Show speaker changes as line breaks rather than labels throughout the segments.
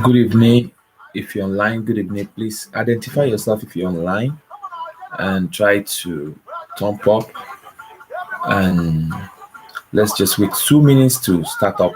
Good evening. If you're online, good evening. Please identify yourself if you're online and try to thumb up. And let's just wait 2 minutes to start up.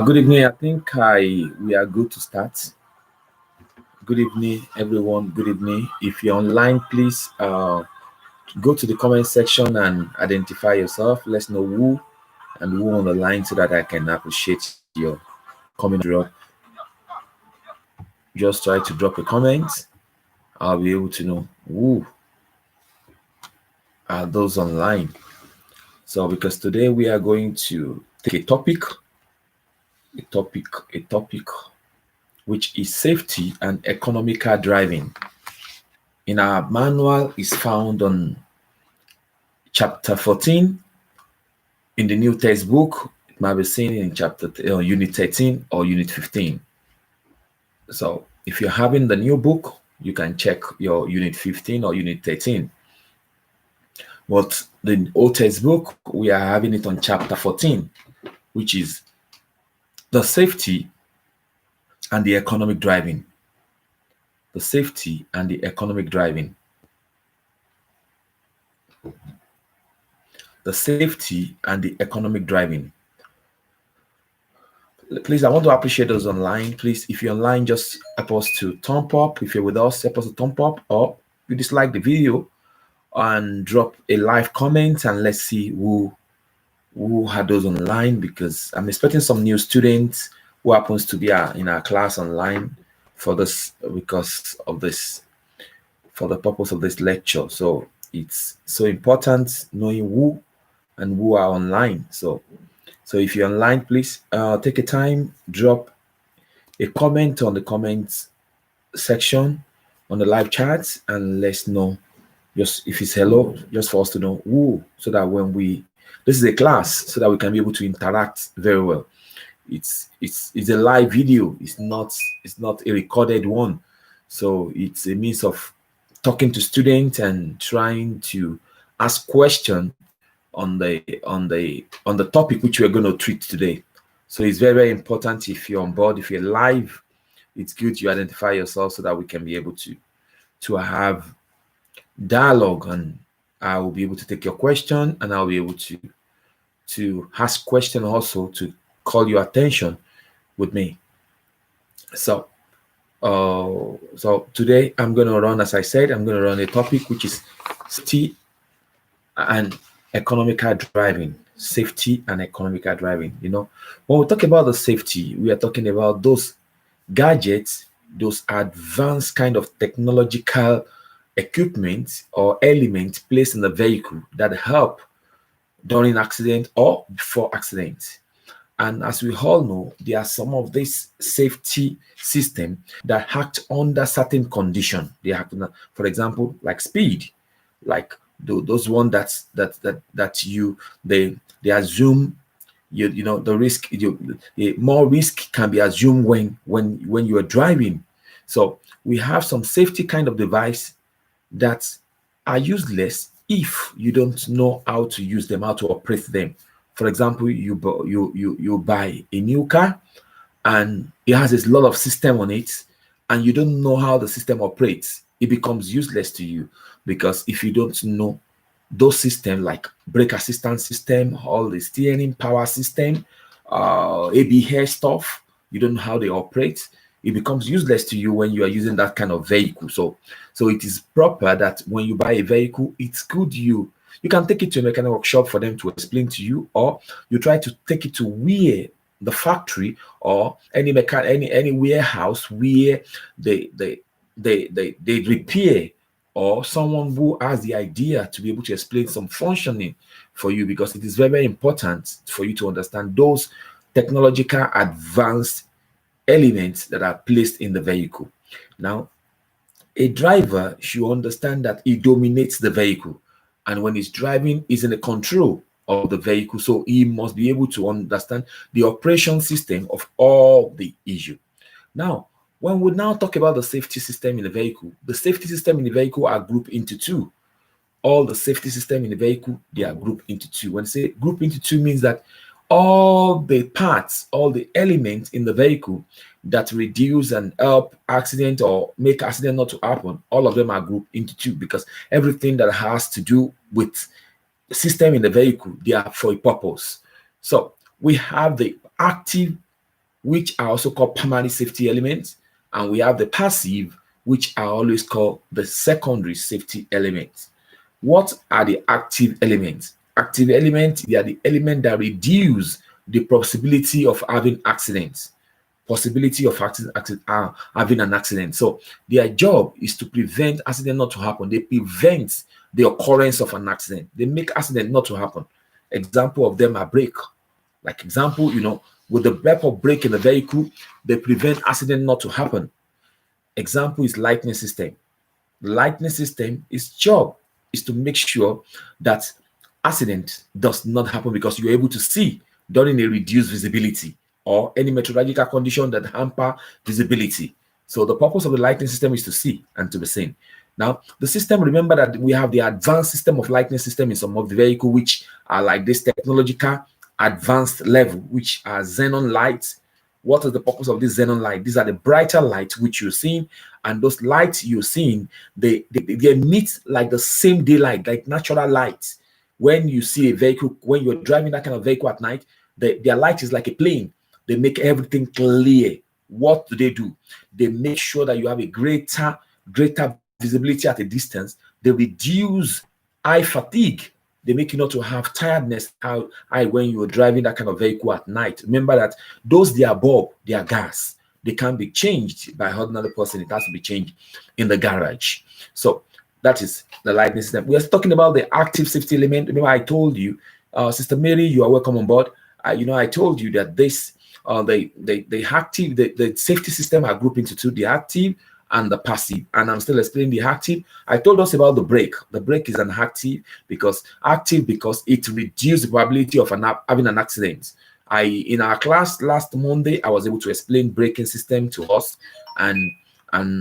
Good evening. I think we are good to start. Good evening, everyone. Good evening. If you're online, please go to the comment section and identify yourself. Let's know who and who on the line so that I can appreciate your comment. Just try to drop a comment. I'll be able to know who are those online. So because today we are going to take a topic which is safety and economical driving. In our manual is found on chapter 14 in the new textbook. It might be seen in chapter unit 13 or unit 15. So if you're having the new book, you can check your unit 15 or unit 13. But the old textbook, we are having it on chapter 14, which is the safety and the economic driving. The safety and the economic driving. The safety and the economic driving. Please, I want to appreciate those online. Please, if you're online, just help us to thumb up. If you're with us, help us to thumb up, or you dislike the video and drop a live comment, and let's see who had those online, because I'm expecting some new students who happens to be in our class online for this, because of this, for the purpose of this lecture. So it's so important knowing who and who are online. So if you're online, please take a time, drop a comment on the comments section on the live chat, and let's know, just if it's hello, just for us to know who, so that when we, this is a class, so that we can be able to interact very well. It's a live video. It's not a recorded one. So it's a means of talking to students and trying to ask questions on the topic which we're going to treat today. So it's very, very important. If you're on board, if you're live, it's good you identify yourself, so that we can be able to have dialogue, and I will be able to take your question, and I'll be able to ask question also, to call your attention with me. So so today I'm going to run, as I said, I'm going to run a topic which is safety and economical driving. Safety and economical driving. When we talk about the safety, we are talking about those gadgets, those advanced kind of technological equipment or elements placed in the vehicle that help during accident or before accident. And as we all know, there are some of these safety system that act under certain condition. They act under, for example, like speed, like those one that you they assume the risk, more risk can be assumed when you are driving. So we have some safety kind of device that are useless if you don't know how to use them, how to operate them. For example, you buy a new car, and it has a lot of system on it, and you don't know how the system operates. It becomes useless to you, because if you don't know those systems, like brake assistance system, all the steering power system, ABS stuff, you don't know how they operate, it becomes useless to you when you are using that kind of vehicle. So it is proper that when you buy a vehicle, it's good you can take it to a mechanic workshop for them to explain to you, or you try to take it to where the factory, or any warehouse where they repair, or someone who has the idea to be able to explain some functioning for you, because it is very, very important for you to understand those technological advanced elements that are placed in the vehicle. Now, a driver should understand that he dominates the vehicle, and when he's driving, he's in the control of the vehicle. So he must be able to understand the operation system of all the issue. Now, when we now talk about the safety system in the vehicle, the safety system in the vehicle are grouped into two. All the safety system in the vehicle, they are grouped into two. When I say group into two, means that all the parts, all the elements in the vehicle that reduce and help accident or make accident not to happen, all of them are grouped into two, because everything that has to do with the system in the vehicle, they are for a purpose. So we have the active, which are also called primary safety elements, and we have the passive, which are always called the secondary safety elements. What are the active elements? Active elements, they are the elements that reduce the possibility of having accidents, possibility of having an accident. So their job is to prevent accident not to happen. They prevent the occurrence of an accident. They make accident not to happen. Example of them are brake. Like example, with the type of brake in the vehicle, they prevent accident not to happen. Example is lightning system. The lightning system, its job is to make sure that accident does not happen, because you're able to see during a reduced visibility or any meteorological condition that hamper visibility. So the purpose of the lighting system is to see and to be seen. Now, the system, remember that we have the advanced system of lighting system in some of the vehicle, which are like this technological advanced level, which are xenon lights. What is the purpose of this xenon light? These are the brighter lights which you're seeing, and those lights you're seeing, they emit like the same daylight, like natural light. When you see a vehicle, when you're driving that kind of vehicle at night, their light is like a plane. They make everything clear. What do? They make sure that you have a greater visibility at a distance. They reduce eye fatigue. They make you not to have tiredness eye when you're driving that kind of vehicle at night. Remember that those they are bulb, they are gas. They can't be changed by another person. It has to be changed in the garage. So that is the lighting system. We are talking about the active safety element. Remember, I told you, Sister Mary, you are welcome on board. I told you that this the active, the safety system are grouped into two: the active and the passive. And I'm still explaining the active. I told us about the brake. The brake is an active because it reduces the probability of having an accident. In our class last Monday, I was able to explain braking system to us, and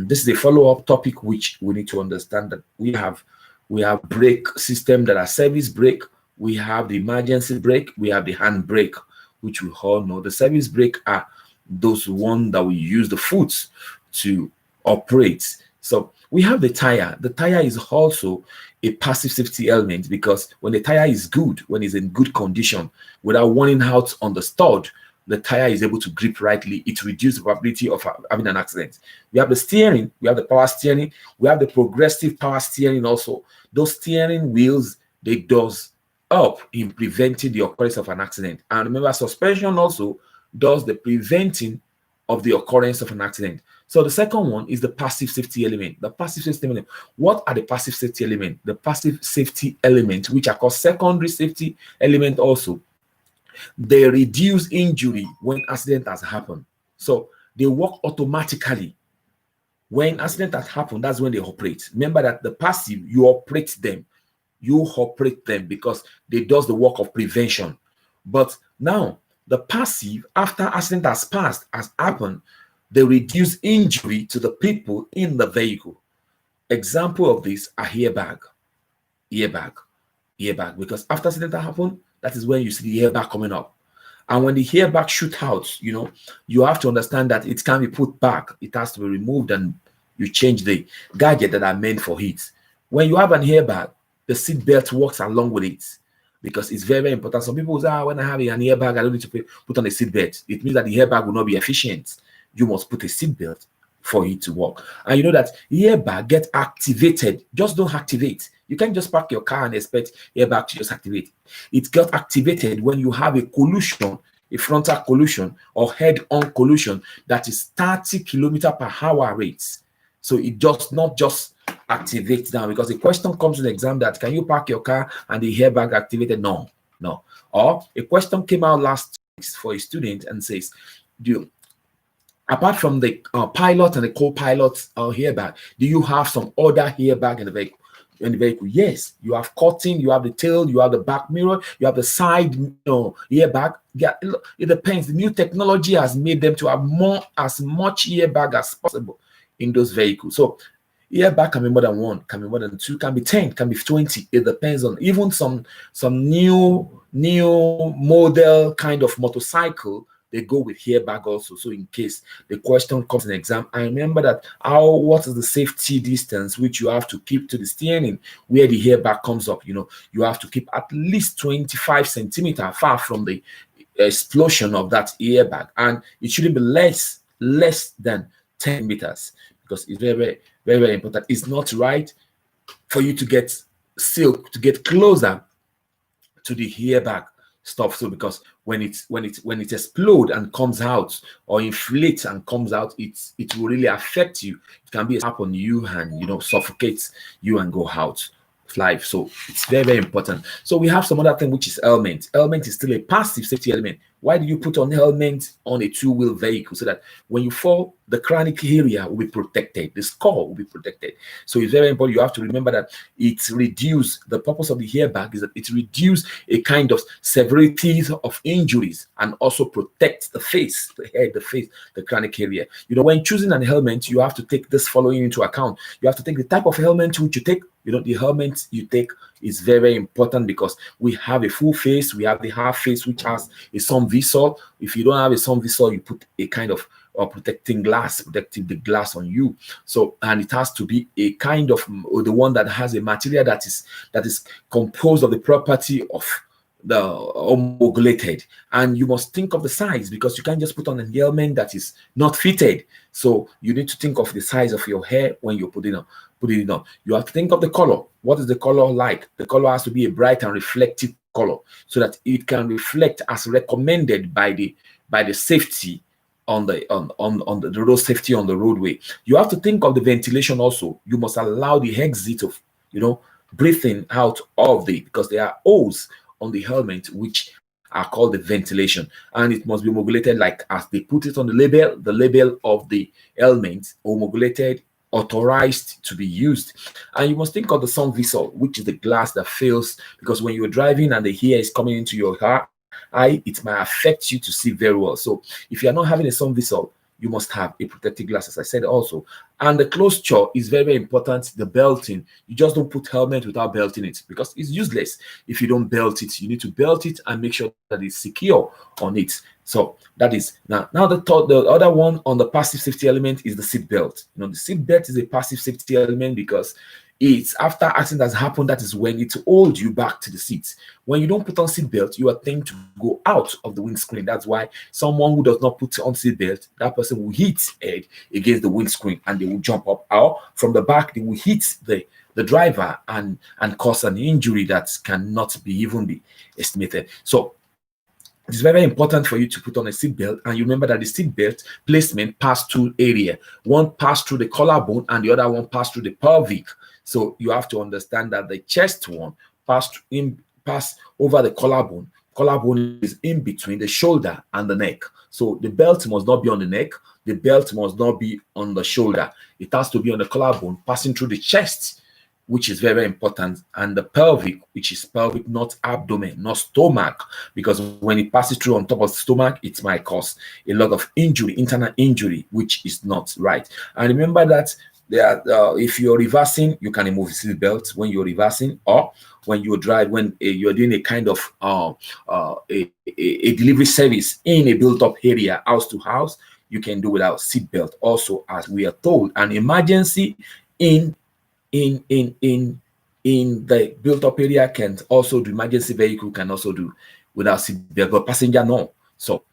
this is a follow-up topic which we need to understand, that we have brake system that are service brake, we have the emergency brake, we have the hand brake, which we all know. The service brake are those one that we use the foot to operate. So we have the tire. The tire is also a passive safety element, because when the tire is good, when it's in good condition, without running out on the stud, the tire is able to grip rightly. It reduces the probability of having an accident. We have the steering, we have the power steering, we have the progressive power steering also. Those steering wheels, they does up in preventing the occurrence of an accident. And remember, suspension also does the preventing of the occurrence of an accident. So the second one is the passive safety element. The passive safety element. What are the passive safety element? The passive safety element, which are called secondary safety element also, they reduce injury when accident has happened. So they work automatically. When accident has happened, that's when they operate. Remember that the passive, you operate them because they does the work of prevention. But now the passive, after accident has happened, they reduce injury to the people in the vehicle. Example of this are airbag, because after accident happened, that is when you see the airbag coming up. And when the airbag shoot out, you have to understand that it can be put back. It has to be removed, and you change the gadget that are meant for it. When you have an airbag, the seat belt works along with it, because it's very, very important. Some people say, when I have an airbag, I don't need to put on a seat belt. It means that the airbag will not be efficient. You must put a seat belt for it to work. And you know that airbag get activated. Just don't activate. You can't just park your car and expect airbag to just activate. It got activated when you have a collision, a frontal collision or head-on collision that is 30 km/h rates. So it does not just activate now, because the question comes in the exam that can you park your car and the airbag activated? No. Or a question came out last week for a student and says, apart from the pilot and the co-pilot airbag, do you have some other airbag in the vehicle? Yes, you have curtain, you have the tail, you have the back mirror, you have the side airbag. Yeah, it depends. The new technology has made them to have as much airbag as possible in those vehicles. So airbag can be more than one, can be more than two, can be 10, can be 20. It depends on even some new model kind of motorcycle. They go with airbag also. So in case the question comes in exam, I remember that what is the safety distance which you have to keep to the steering where the airbag comes up? You have to keep at least 25 centimeters far from the explosion of that airbag, and it shouldn't be less than 10 meters, because it's very, very, very, very important. It's not right for you to get closer to the airbag stuff. So because when it explodes and comes out, or inflates and comes out, it will really affect you. It can be a slap on you and suffocate you and go out of life. So it's very, very important. So we have some other thing, which is helmet. Helmet is still a passive safety element. Why do you put on helmet on a two-wheel vehicle? So that when you fall, the chronic area will be protected, the skull will be protected. So it's very important. You have to remember that it reduces, the purpose of the airbag is that it reduces a kind of severity of injuries, and also protects the face, the head, the face, the chronic area. When choosing an helmet, you have to take this following into account. You have to take the type of helmet which you take. The helmet you take is very, very important, because we have a full face, we have the half face, which has a sun visor. If you don't have a sun visor, you put a kind of protecting the glass on you. So, and it has to be a kind of the one that has a material that is composed of the property of the homologated, and you must think of the size, because you can't just put on a helmet that is not fitted. So you need to think of the size of your hair when you're putting it on. You have to think of the color. What is the color like? The color has to be a bright and reflective color, so that it can reflect as recommended by the safety on the road safety on the roadway. You have to think of the ventilation also. You must allow the exit of, breathing out of the, because there are holes on the helmet which are called the ventilation, and it must be homologated like as they put it on the label of the helmet, homologated, authorized to be used. And you must think of the sun visor, which is the glass that fails, because when you're driving and the air is coming into your eye, it might affect you to see very well. So if you're not having a sun visor, you must have a protective glass, as I said also. And the closure is very, very important. The belting, you just don't put helmet without belting it, because it's useless if you don't belt it. You need to belt it and make sure that it's secure on it. So that is now the other one on the passive safety element is the seat belt. The seat belt is a passive safety element because it's after accident has happened, that is when it holds you back to the seat. When you don't put on seat belt, you are tend to go out of the windscreen. That's why someone who does not put on seat belt, that person will hit head against the windscreen and they will jump up. Or from the back, they will hit the driver and cause an injury that cannot be even be estimated. So it's very, very important for you to put on a seatbelt, and you remember that the seatbelt placement pass through area. One pass through the collarbone and the other one pass through the pelvic. So you have to understand that the chest one pass over the collarbone. Collarbone is in between the shoulder and the neck. So the belt must not be on the neck. The belt must not be on the shoulder. It has to be on the collarbone, passing through the chest, which is very, very important, and the pelvic, which is pelvic, not abdomen, not stomach, because when it passes through on top of the stomach, it might cause a lot of injury, internal injury, which is not right. And remember that if you're reversing, you can remove the seat belt when you're reversing, or when you drive, when you're doing a kind of a delivery service in a built-up area, house to house, you can do without seat belt. Also, as we are told, an emergency in in in in in the built-up area can also do, emergency vehicle can also do without seatbelt, but passenger no. So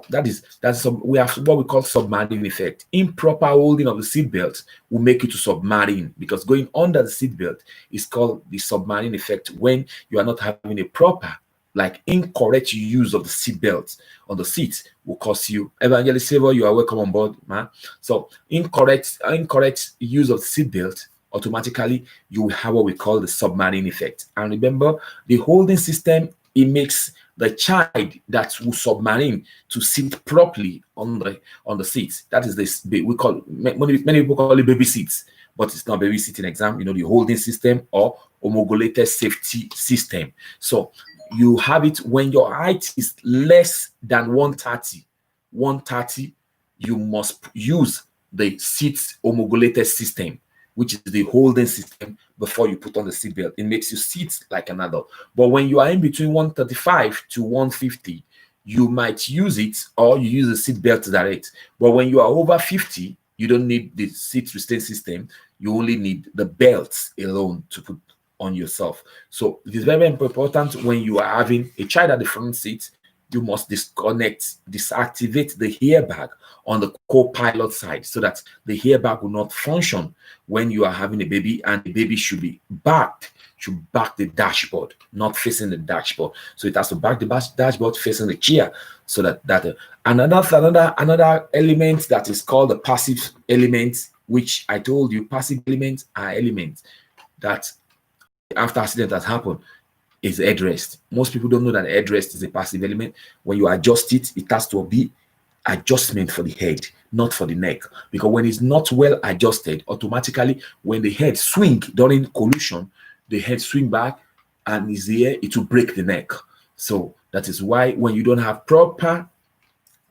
that's some, we have what we call submarine effect. Improper holding of the seatbelt will make you to submarine, because going under the seatbelt is called the submarine effect when you are not having a proper, like incorrect use of the seatbelt on the seat will cause you. Evangelist Savor, you are welcome on board, man. So incorrect use of the seatbelt, automatically you will have what we call the submarine effect. And remember, the holding system, it makes the child that will submarine to sit properly on the seats. That is this, we call, many people call it baby seats, but it's not baby sitting exam. The holding system or homologated safety system. So you have it when your height is less than 130, you must use the seat homologated system, which is the holding system, before you put on the seatbelt. It makes you sit like an adult. But when you are in between 135 to 150, you might use it, or you use the seatbelt direct. But when you are over 50, you don't need the seat restraint system. You only need the belts alone to put on yourself. So it is very important when you are having a child at the front seat, you must deactivate the airbag on the co-pilot side, so that the airbag will not function when you are having a baby, and the baby should back the dashboard, not facing the dashboard. So it has to back the dashboard facing the chair, so that another element that is called the passive element, which I told you, passive elements are elements that after accident has happened, is headrest. Most people don't know that headrest is a passive element. When you adjust it, it has to be adjustment for the head, not for the neck. Because when it's not well adjusted, automatically when the head swing during collision, the head swing back and is there, it will break the neck. So that is why when you don't have proper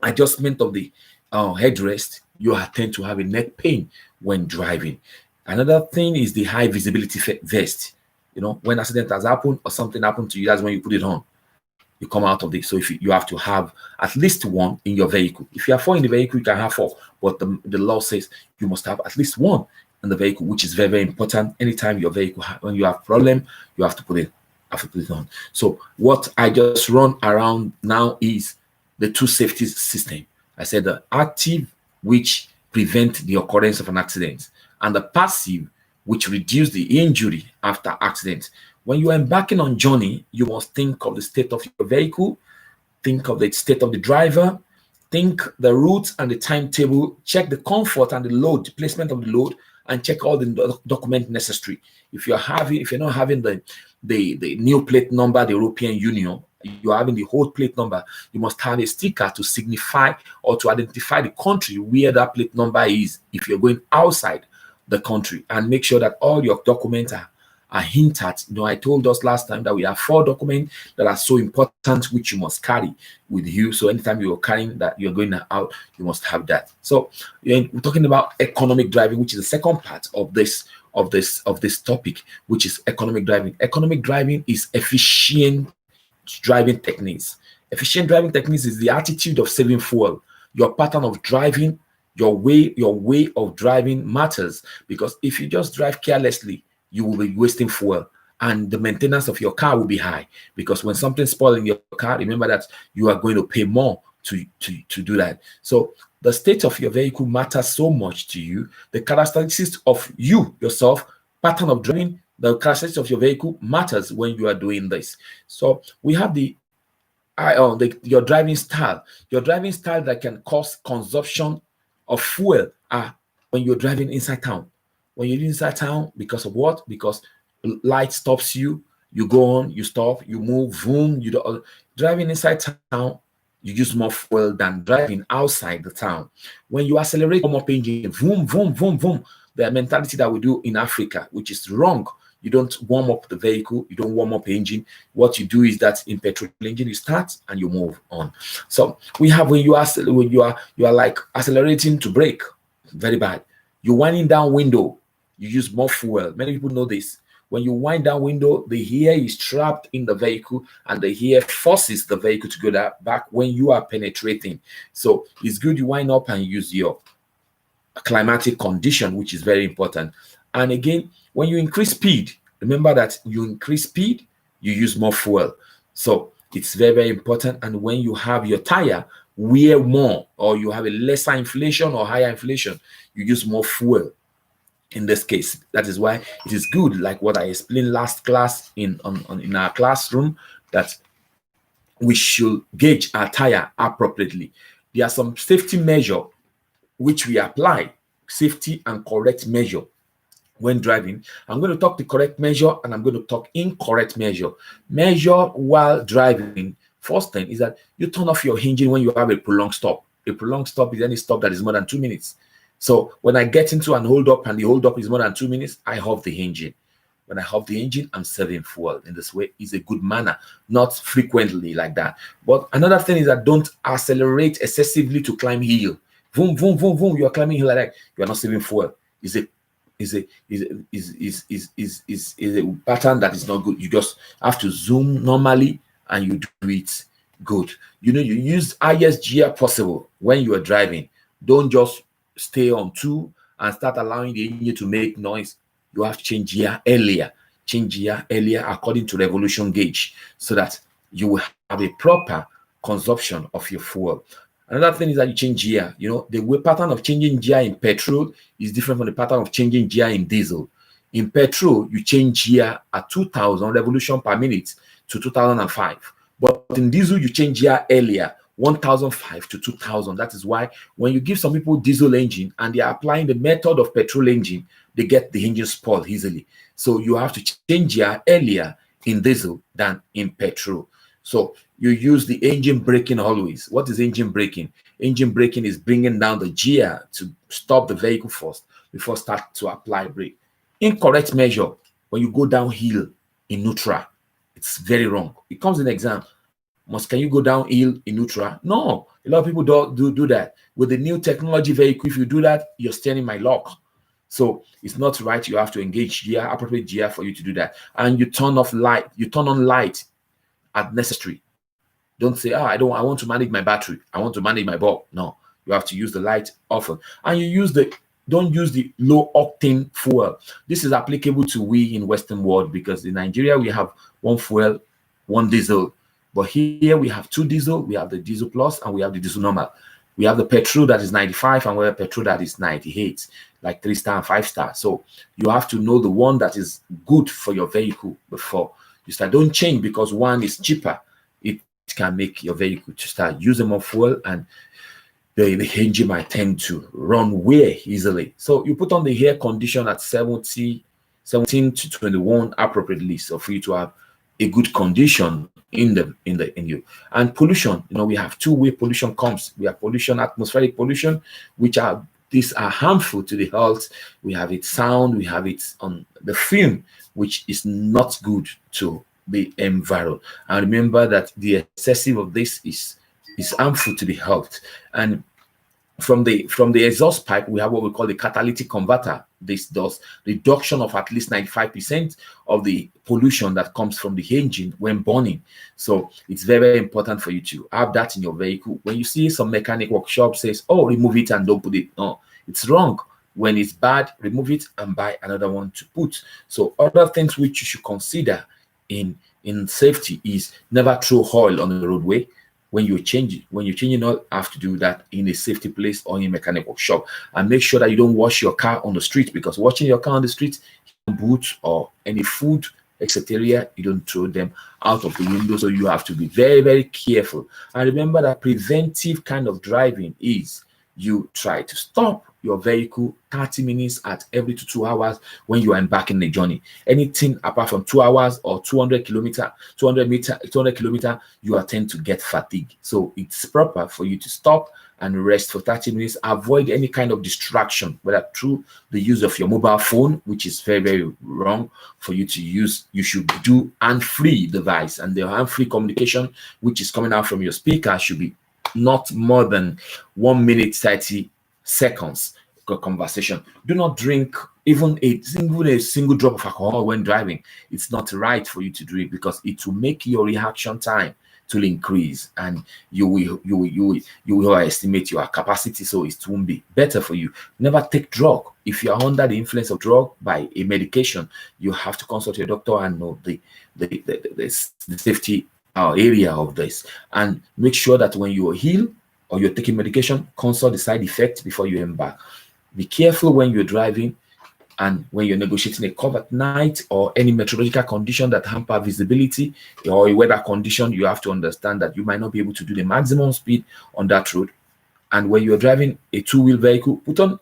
adjustment of the headrest, you tend to have a neck pain when driving. Another thing is the high visibility vest. When accident has happened or something happened to you, that's when you put it on. You come out of it. So if you have to have at least one in your vehicle. If you have 4 in the vehicle, you can have 4. But the law says you must have at least 1 in the vehicle, which is very, very important. Anytime your vehicle, when you have problem, you have to put it. have to put it on. So what I just run around now is the two safety system. I said the active, which prevent the occurrence of an accident, and the passive, which reduce the injury after accident. When you are embarking on journey, you must think of the state of your vehicle, think of the state of the driver, think the route and the timetable, check the comfort and the load, the placement of the load, and check all the document necessary. If you're not having the new plate number, the European Union, you're having the whole plate number, you must have a sticker to signify or to identify the country where that plate number is if you're going outside the country, and make sure that all your documents are hinted at. I told us last time that we have 4 documents that are so important, which you must carry with you. So anytime you're carrying that, you're going out, you must have that. So we're talking about economic driving, which is the second part of this topic, which is economic driving. Economic driving is efficient driving techniques. Efficient driving techniques is the attitude of saving fuel. Your pattern of driving, your way of driving matters, because if you just drive carelessly, you will be wasting fuel, and the maintenance of your car will be high, because when something spoils in your car, remember that you are going to pay more to do that. So the state of your vehicle matters so much to you. The characteristics of you yourself, pattern of driving, the characteristics of your vehicle matters when you are doing this. So we have your driving style. Your driving style that can cause consumption of fuel when you're driving inside town. When you're inside town, because of what? Because light stops you, you go on, you stop, you move, boom. Driving inside town, you use more fuel than driving outside the town. When you accelerate, warm up engine, boom, boom, boom, boom. The mentality that we do in Africa, which is wrong. You don't warm up the vehicle, you don't warm up the engine. What you do is that in petrol engine, you start and you move on. So we have when you are like accelerating to brake, very bad. You're winding down window, you use more fuel. Many people know this. When you wind down window, the air is trapped in the vehicle, and the air forces the vehicle to go back when you are penetrating. So it's good you wind up and use your climatic condition, which is very important. And again, when you increase speed, remember that you increase speed, you use more fuel. So it's very, very important. And when you have your tire wear more, or you have a lesser inflation or higher inflation, you use more fuel. In this case, that is why it is good, like what I explained last class in our classroom, that we should gauge our tire appropriately. There are some safety measure which we apply, safety and correct measure when driving. I'm going to talk the correct measure, and I'm going to talk incorrect measure. Measure while driving. First thing is that you turn off your engine when you have a prolonged stop. A prolonged stop is any stop that is more than 2 minutes. So when I get into an hold up and the hold up is more than 2 minutes, I off the engine. When I off the engine, I'm saving fuel. In this way, is a good manner, not frequently like that. But another thing is that don't accelerate excessively to climb hill. Boom, boom, boom, boom. You are climbing hill like that. You are not saving fuel. Is a pattern that is not good. You just have to zoom normally and you do it good. You use highest gear possible when you are driving. Don't just stay on 2 and start allowing the engine to make noise. You have to change gear earlier. Change gear earlier according to revolution gauge, so that you will have a proper consumption of your fuel. Another thing is that you change gear. The way pattern of changing gear in petrol is different from the pattern of changing gear in diesel. In petrol, you change gear at 2,000 revolution per minute to 2005. But in diesel, you change gear earlier, 1,005 to 2,000. That is why when you give some people diesel engine and they are applying the method of petrol engine, they get the engine spoiled easily. So you have to change gear earlier in diesel than in petrol. So you use the engine braking always. What is engine braking? Engine braking is bringing down the gear to stop the vehicle first before start to apply brake. Incorrect measure when you go downhill in neutral. It's very wrong. It comes in exam. Can you go downhill in neutral? No. A lot of people do that. With the new technology vehicle, if you do that, you're steering my lock. So it's not right. You have to engage gear, appropriate gear for you to do that. And you turn off light. You turn on light as necessary. Don't say, I want to manage my battery. I want to manage my bulb. No. You have to use the light often. And you use the don't use the low octane fuel. This is applicable to we in Western world, because in Nigeria we have one fuel, one diesel. But here we have two diesel. We have the diesel plus and we have the diesel normal. We have the petrol that is 95 and we have petrol that is 98, like 3-star and 5-star. So you have to know the one that is good for your vehicle before you start. Don't change because one is cheaper. It can make your vehicle to start using more fuel, and the engine might tend to run way easily. So you put on the air condition at 17 to 21 appropriately, so for you to have a good condition in you. And pollution, we have two-way pollution comes. We have pollution, atmospheric pollution, which are these are harmful to the health. We have it sound, we have it on the film, which is not good to the environment. And remember that the excessive of this is harmful to the health. And from the exhaust pipe, we have what we call the catalytic converter. This does reduction of at least 95% of the pollution that comes from the engine when burning. So it's very, very important for you to have that in your vehicle. When you see some mechanic workshop says, oh, remove it and don't put it, no, it's wrong. When it's bad, remove it and buy another one to put. So other things which you should consider in safety is never throw oil on the roadway. When you're changing oil, have to do that in a safety place or in a mechanic workshop. And make sure that you don't wash your car on the street, because washing your car on the street, boots or any food, etc., you don't throw them out of the window. So you have to be very, very careful. And remember that preventive kind of driving is you try to stop your vehicle 30 minutes at every 2 hours when you are embarking the journey. Anything apart from 2 hours or 200 kilometer, you are tend to get fatigued. So it's proper for you to stop and rest for 30 minutes. Avoid any kind of distraction, whether through the use of your mobile phone, which is very, very wrong for you to use. You should do hand-free device, and the hand-free communication, which is coming out from your speaker, should be not more than 1 minute 30 seconds conversation. Do not drink even a single drop of alcohol when driving. It's not right for you to do it, because it will make your reaction time to increase, and you will estimate your capacity, so it won't be better for you. Never take drug. If you are under the influence of drug by a medication, you have to consult your doctor and know the safety area of this, and make sure that when you are heal or you're taking medication, consult the side effects before you embark. Be careful when you're driving and when you're negotiating a cover at night or any meteorological condition that hamper visibility or a weather condition. You have to understand that you might not be able to do the maximum speed on that road. And when you're driving a two-wheel vehicle, put on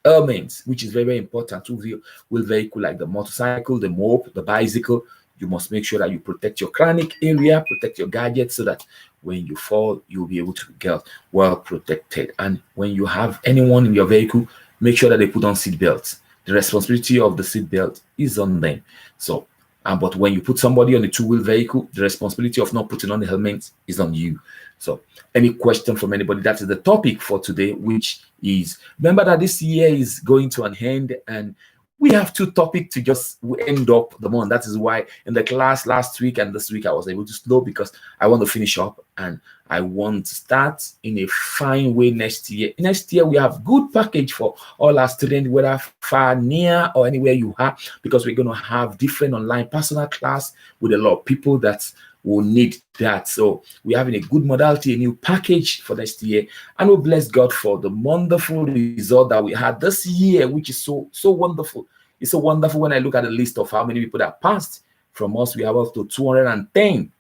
helmets, which is very, very important. Two-wheel vehicle like the motorcycle, the moped, the bicycle, you must make sure that you protect your chronic area, protect your gadgets, so that when you fall, you'll be able to get well protected. And when you have anyone in your vehicle, make sure that they put on seat belts. The responsibility of the seat belt is on them. So, but when you put somebody on a two-wheel vehicle, the responsibility of not putting on the helmet is on you. So, any question from anybody? That is the topic for today, which is, remember that this year is going to an end, and we have two topics to just end up the month. That is why in the class last week and this week I was able to slow, because I want to finish up and I want to start in a fine way next year. Next year we have good package for all our students, whether far, near, or anywhere you are, because we're going to have different online personal class with a lot of people that will need that. So we're having a good modality, a new package for next year, and we bless God for the wonderful result that we had this year, which is so wonderful. It's so wonderful when I look at the list of how many people that passed from us. We have up to 210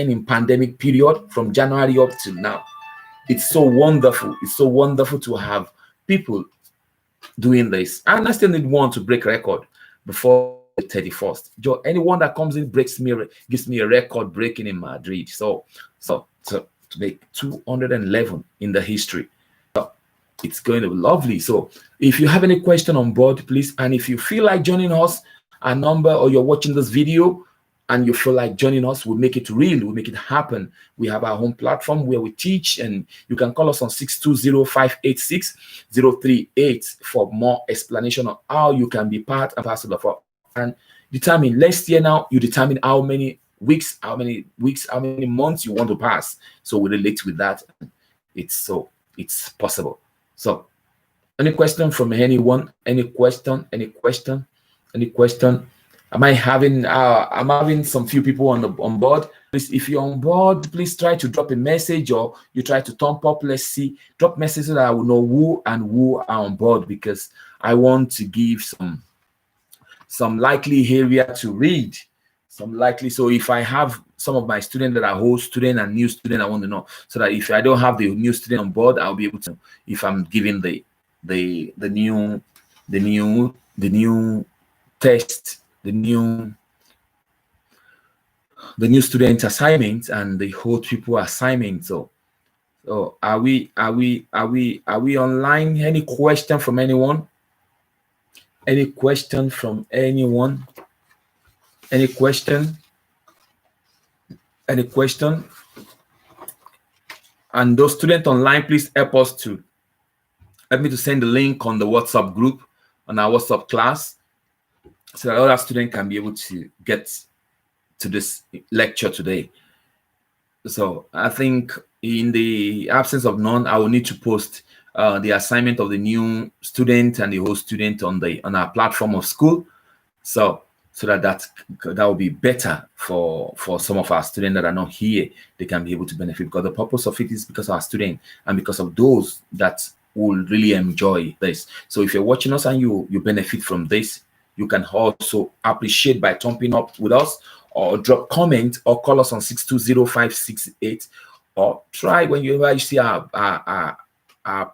in pandemic period from January up to now. It's so wonderful. It's so wonderful to have people doing this. And I still need one to break record before the 31st. Anyone that comes in gives me a record breaking in Madrid. So to make 211 in the history. It's going to be lovely. So if you have any question on board, please, and if you feel like joining us, a number, or you're watching this video and you feel like joining us, we'll make it real, we'll make it happen. We have our home platform where we teach, and you can call us on 620-586-038 for more explanation on how you can be part and parcel of our, and determine next year. Now you determine how many months you want to pass. So we relate with that. It's possible. So Any question from anyone? Any question? Any question? Any question? I'm having some few people on board. Please, if you're on board, please try to drop a message, or you try to thumb up. Let's see. Drop messages so that I will know who and who are on board, because I want to give some likely area to read. Some likely. So if I have some of my students that are old student and new student, I want to know, so that if I don't have the new student on board, I'll be able to, if I'm giving the new test, the new student assignment and the old people assignment. So are we online? Any question from anyone? Any question from anyone? Any question? Any question? And those students online, please help me to send the link on the WhatsApp group, on our WhatsApp class, so that other students can be able to get to this lecture today. So I think in the absence of none, I will need to post the assignment of the new student and the old student on our platform of school. So that will be better for some of our students that are not here. They can be able to benefit, because the purpose of it is because of our students and because of those that will really enjoy this. So if you're watching us and you benefit from this, you can also appreciate by thumbing up with us, or drop comment, or call us on 620-568, or try whenever you see our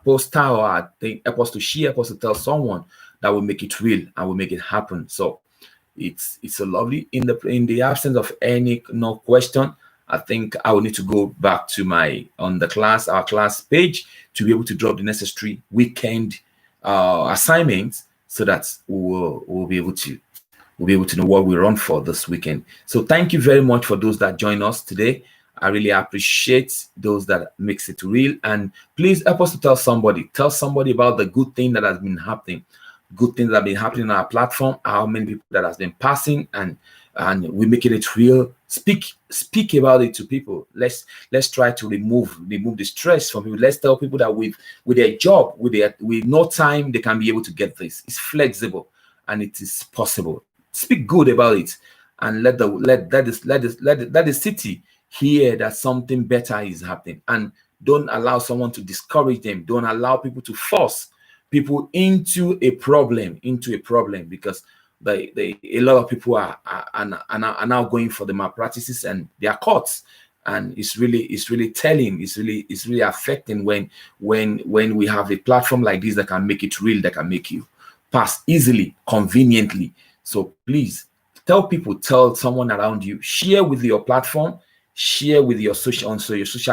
poster or our thing, help us to share, help us to tell someone. That will make it real and will make it happen. So it's so lovely. In the absence of any no question, I think I will need to go back to our class page to be able to drop the necessary weekend assignments, so that we'll be able to know what we run for this weekend. So thank you very much for those that join us today. I really appreciate those that makes it real. And please help us to tell somebody about the good thing that has been happening. Good things that have been happening on our platform, how many people that has been passing, and we making it real. Speak about it to people. Let's try to remove the stress from people. Let's tell people that with their job, with no time, they can be able to get this. It's flexible and it is possible. Speak good about it, and let the city hear that something better is happening. And don't allow someone to discourage them. Don't allow people to force people into a problem, because a lot of people are now going for the malpractices and their courts, and it's really telling. It's really affecting when we have a platform like this that can make it real, that can make you pass easily, conveniently. So please tell someone around you, share with your platform, share with your social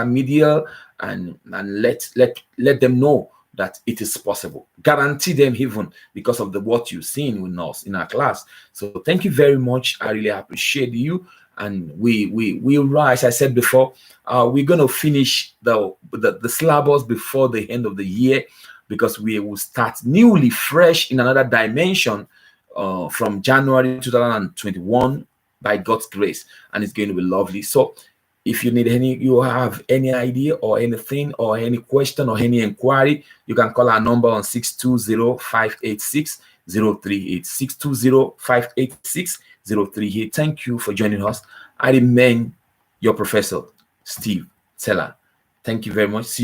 media, and let them know that it is possible. Guarantee them, even because of what you've seen with us in our class. So thank you very much. I really appreciate you. And as I said before, we're going to finish the syllabus before the end of the year, because we will start newly fresh in another dimension from January 2021 by God's grace, and it's going to be lovely. So if you have any idea or anything, or any question or any inquiry, you can call our number on 620-586-038. 620-586-038. Thank you for joining us. I remain your professor, Steve Teller. Thank you very much. See you.